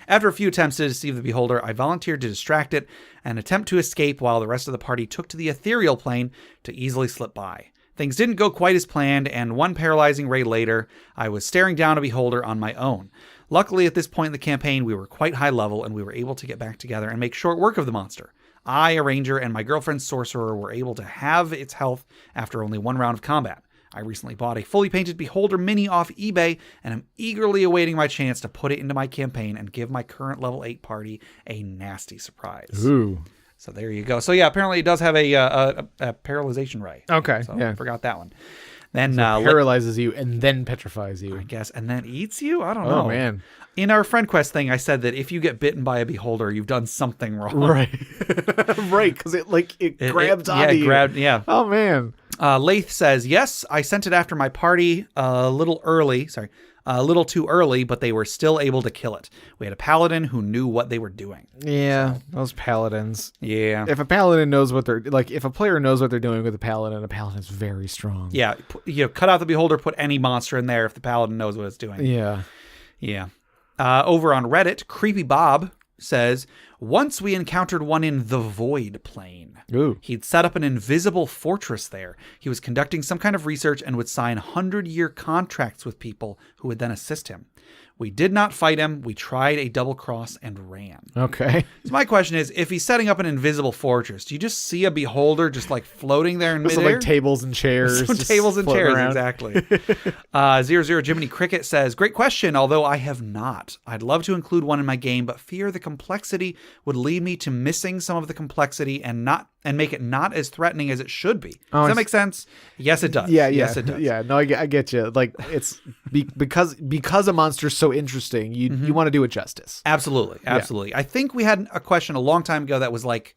After a few attempts to deceive the beholder, I volunteered to distract it and attempt to escape while the rest of the party took to the ethereal plane to easily slip by. Things didn't go quite as planned, and one paralyzing ray later, I was staring down a beholder on my own. Luckily, at this point in the campaign, we were quite high level, and we were able to get back together and make short work of the monster. I, a ranger, and my girlfriend's sorcerer were able to have its health after only one round of combat. I recently bought a fully painted beholder mini off eBay, and am eagerly awaiting my chance to put it into my campaign and give my current level 8 party a nasty surprise. Ooh. So there you go. So yeah, apparently it does have a paralyzation ray. Okay. So yeah. I forgot that one. Then paralyzes you and then petrifies you, I guess, and then eats you. I don't know. Oh man! In our friend quest thing, I said that if you get bitten by a beholder, you've done something wrong. Right. Right, because it grabs onto you. Yeah. Oh man. Lath says, yes, I sent it after my party a little too early, but they were still able to kill it. We had a paladin who knew what they were doing. Yeah, those paladins. Yeah. If a paladin knows what they're like, if a player knows what they're doing with a paladin is very strong. Yeah, cut out the beholder, put any monster in there if the paladin knows what it's doing. Yeah. Yeah. Over on Reddit, Creepy Bob says, once we encountered one in the Void Plane. Ooh. He'd set up an invisible fortress there. He was conducting some kind of research and would sign 100-year contracts with people who would then assist him. We did not fight him. We tried a double cross and ran. Okay. So my question is, if he's setting up an invisible fortress, do you just see a beholder just like floating there in Some midair? like tables and chairs. Some just tables and floating chairs, around. exactly. 00 Jiminy Cricket says, great question, although I have not. I'd love to include one in my game, but fear the complexity would lead me to missing some of the complexity and make it not as threatening as it should be. Does that make sense? Yes, it does. Yeah, Yes, it does. Yeah, no, I get you. Like it's because a monster's so interesting, you want to do it justice. Absolutely. I think we had a question a long time ago that was like,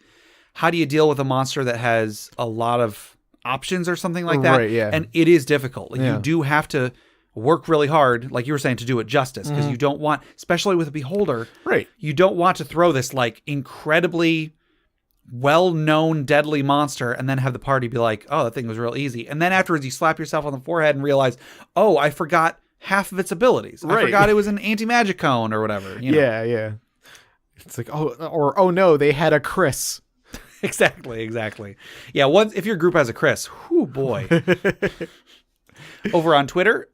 how do you deal with a monster that has a lot of options or something like that? Right, yeah. And it is difficult. Like Yeah. you do have to work really hard, like you were saying, to do it justice, because you don't want, especially with a beholder, Right. you don't want to throw this like incredibly well-known deadly monster and then have the party be like, oh, that thing was real easy. And then afterwards you slap yourself on the forehead and realize, oh, I forgot half of its abilities. I Right. forgot it was an anti-magic cone or whatever. You know? Yeah. It's like, oh no, they had a Chris. Exactly. Yeah, if your group has a Chris, whoo boy. Over on Twitter,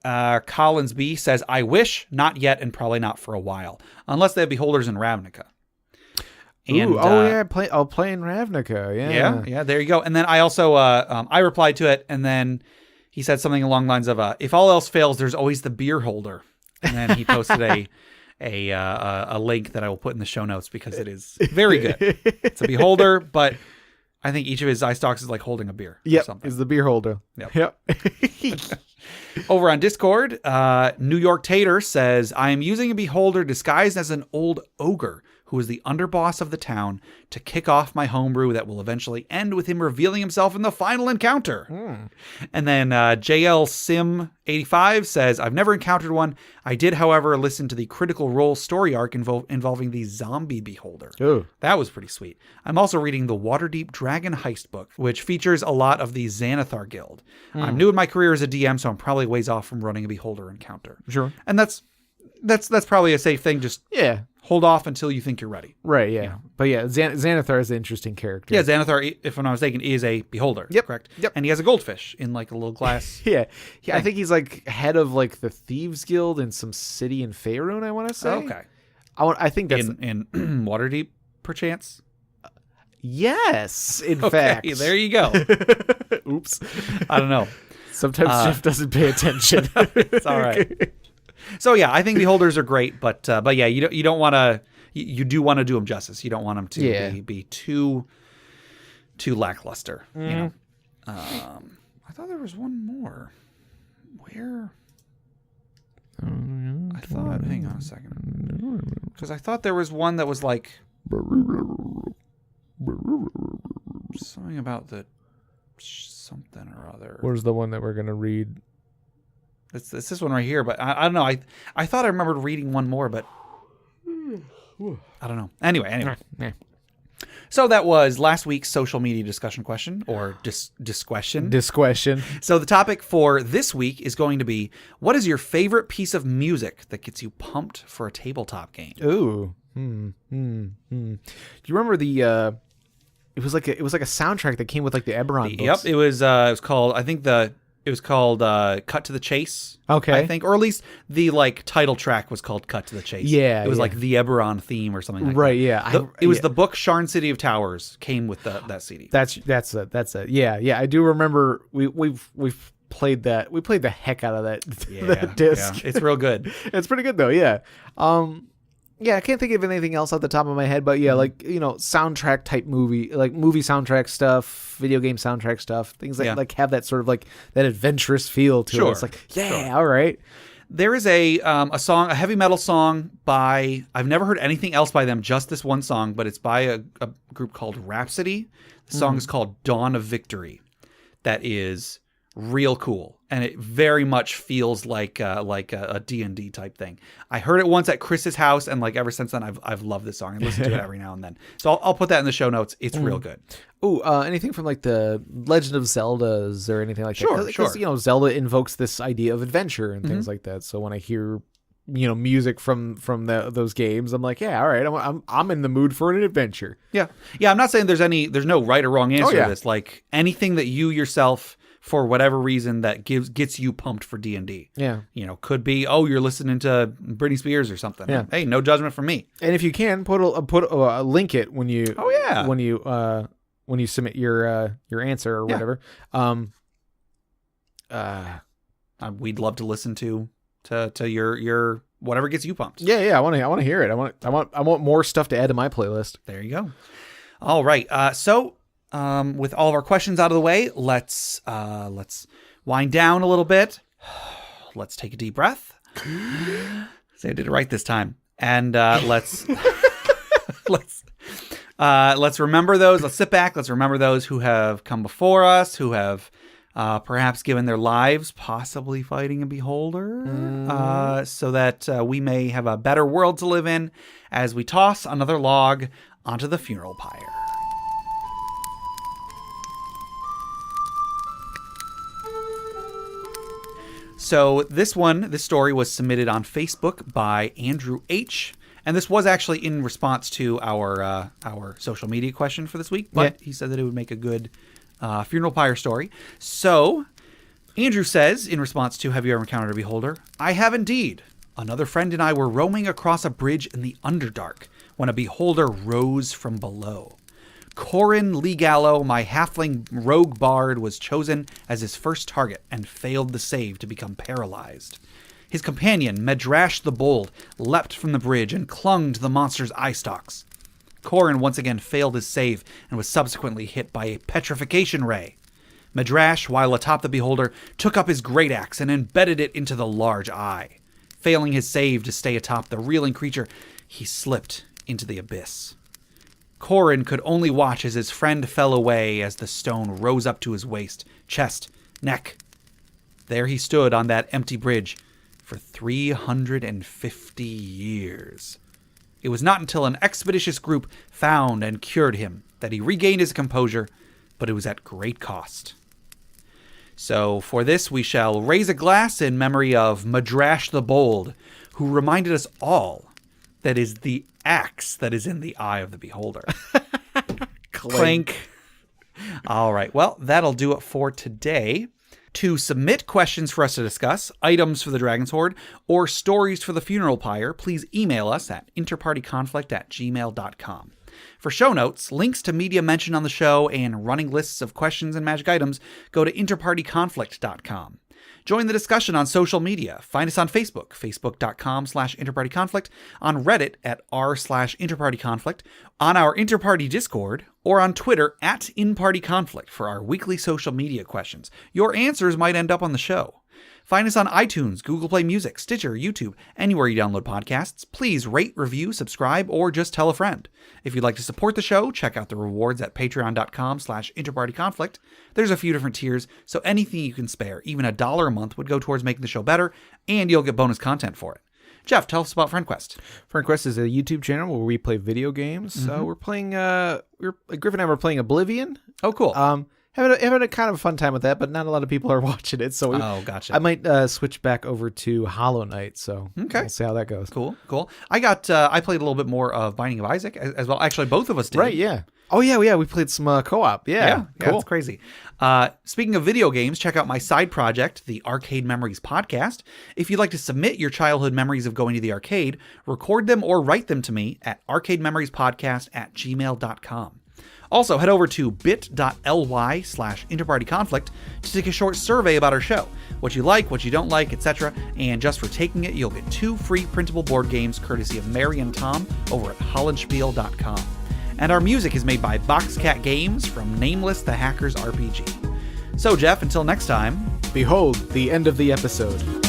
Collins B says, I wish, not yet, and probably not for a while, unless they have beholders in Ravnica. And, I'll play in Ravnica. Yeah, there you go. And then I also I replied to it, and then he said something along the lines of, if all else fails, there's always the beer holder. And then he posted a link that I will put in the show notes because it is very good. It's a beholder, but I think each of his eye stalks is like holding a beer. Yep, or something. is the beer holder. Yep. Over on Discord, New York Tater says, I am using a beholder disguised as an old ogre who is the underboss of the town to kick off my homebrew that will eventually end with him revealing himself in the final encounter. And then JL Sim 85 says, I've never encountered one. I did, however, listen to the Critical Role story arc involving the zombie beholder. Ooh. That was pretty sweet. I'm also reading the Waterdeep Dragon Heist book, which features a lot of the Xanathar Guild. I'm new in my career as a DM, so I'm probably ways off from running a beholder encounter. Sure. And that's probably a safe thing. Just hold off until you think you're ready. Right, yeah. But yeah, Xanathar is an interesting character. Yeah, Xanathar, if I'm not mistaken, is a beholder. Yep. Correct? Yep. And he has a goldfish in like a little glass. Yeah, I think he's like head of like the Thieves Guild in some city in Faerun, I want to say. Okay. I think that's... In Waterdeep, perchance? Yes, in Okay, fact. there you go. Oops. I don't know. Sometimes Jeff doesn't pay attention. It's all right. So yeah, I think beholders are great, but yeah, you don't want to. You do want to do them justice. You don't want them to be too lackluster. You know. I thought there was one more. Where? I thought. Hang on a second. Because I thought there was one that was like something about the something or other. Where's the one that we're gonna read? It's this one right here, but I don't know. I thought I remembered reading one more, but I don't know. Anyway. Yeah. So that was last week's social media discussion question, or disquestion. Disquestion. So the topic for this week is going to be, what is your favorite piece of music that gets you pumped for a tabletop game? Ooh. Do you remember the? It was like a soundtrack that came with like the Eberron books. Yep, it was called. I think it was called Cut to the Chase. Okay. I think, or at least the like title track was called Cut to the Chase. Yeah, it was yeah. like the Eberron theme or something like Right, that. yeah. It was the book Sharn City of Towers came with that CD. That's it. Yeah. I do remember we've played that. We played the heck out of that that disc. Yeah. It's real good. It's pretty good though. Yeah. Yeah, I can't think of anything else off the top of my head, but yeah, like, you know, soundtrack type movie, like movie soundtrack stuff, video game soundtrack stuff, things that like have that sort of like that adventurous feel to it. It's like, all right. There is a song, a heavy metal song by, I've never heard anything else by them, just this one song, but it's by a group called Rhapsody. The song is called Dawn of Victory. That is real cool, and it very much feels like a D&D type thing. I heard it once at Chris's house, and like ever since then I've loved this song and listen to it every now and then. So I'll put that in the show notes. It's real good. Ooh, anything from like the Legend of Zeldas or anything like that? Sure. Because you know, Zelda invokes this idea of adventure and things like that. So when I hear, you know, music from those games, I'm like, yeah, all right, I'm in the mood for an adventure. Yeah. I'm not saying there's no right or wrong answer yeah. to this. Like anything that you yourself for whatever reason that gets you pumped for D&D. Yeah. Could be, you're listening to Britney Spears or something. Yeah. Hey, no judgment from me. And if you can link it when you when you submit your answer or whatever. We'd love to listen to your whatever gets you pumped. Yeah. I want to hear it. I want more stuff to add to my playlist. There you go. All right. So with all of our questions out of the way, let's wind down a little bit. Let's take a deep breath. Say I did it right this time. And let's remember those. Let's sit back. Let's remember those who have come before us, who have perhaps given their lives, possibly fighting a beholder, so that we may have a better world to live in as we toss another log onto the funeral pyre. So this story was submitted on Facebook by Andrew H. And this was actually in response to our social media question for this week, but he said that it would make a good funeral pyre story. So Andrew says, in response to, have you ever encountered a beholder? I have indeed. Another friend and I were roaming across a bridge in the Underdark when a beholder rose from below. Corin Legallo, my halfling rogue bard, was chosen as his first target and failed the save to become paralyzed. His companion, Medrash the Bold, leapt from the bridge and clung to the monster's eye stalks. Corin once again failed his save and was subsequently hit by a petrification ray. Medrash, while atop the beholder, took up his great axe and embedded it into the large eye. Failing his save to stay atop the reeling creature, he slipped into the abyss. Corin could only watch as his friend fell away as the stone rose up to his waist, chest, neck. There he stood on that empty bridge for 350 years. It was not until an expeditious group found and cured him that he regained his composure, but it was at great cost. So for this, we shall raise a glass in memory of Medrash the Bold, who reminded us all that is the axe that is in the eye of the beholder. Clink. All right. Well, that'll do it for today. To submit questions for us to discuss, items for the Dragon's Hoard, or stories for the funeral pyre, please email us at interpartyconflict@gmail.com. For show notes, links to media mentioned on the show, and running lists of questions and magic items, go to interpartyconflict.com. Join the discussion on social media. Find us on Facebook, facebook.com/interpartyconflict, on Reddit at r/interpartyconflict, on our Interparty Discord, or on Twitter at InPartyConflict for our weekly social media questions. Your answers might end up on the show. Find us on iTunes, Google Play Music, Stitcher, YouTube, anywhere you download podcasts. Please rate, review, subscribe, or just tell a friend. If you'd like to support the show, check out the rewards at patreon.com/interpartyconflict. There's a few different tiers, so anything you can spare, even $1 a month, would go towards making the show better, and you'll get bonus content for it. Jeff, tell us about FriendQuest. FriendQuest is a YouTube channel where we play video games. We're playing, Griff and I were playing Oblivion. Oh, cool. Having a kind of a fun time with that, but not a lot of people are watching it. So gotcha. I might switch back over to Hollow Knight. So we'll see how that goes. Cool. I played a little bit more of Binding of Isaac as well. Actually, both of us did. Right, yeah. Oh, yeah. We played some co-op. Yeah, cool. It's crazy. Speaking of video games, check out my side project, the Arcade Memories Podcast. If you'd like to submit your childhood memories of going to the arcade, record them or write them to me at arcadememoriespodcast@gmail.com. Also, head over to bit.ly/interpartyconflict to take a short survey about our show. What you like, what you don't like, etc. And just for taking it, you'll get 2 free printable board games courtesy of Mary and Tom over at hollandspiel.com. And our music is made by Boxcat Games from Nameless the Hacker's RPG. So, Jeff, until next time, behold the end of the episode.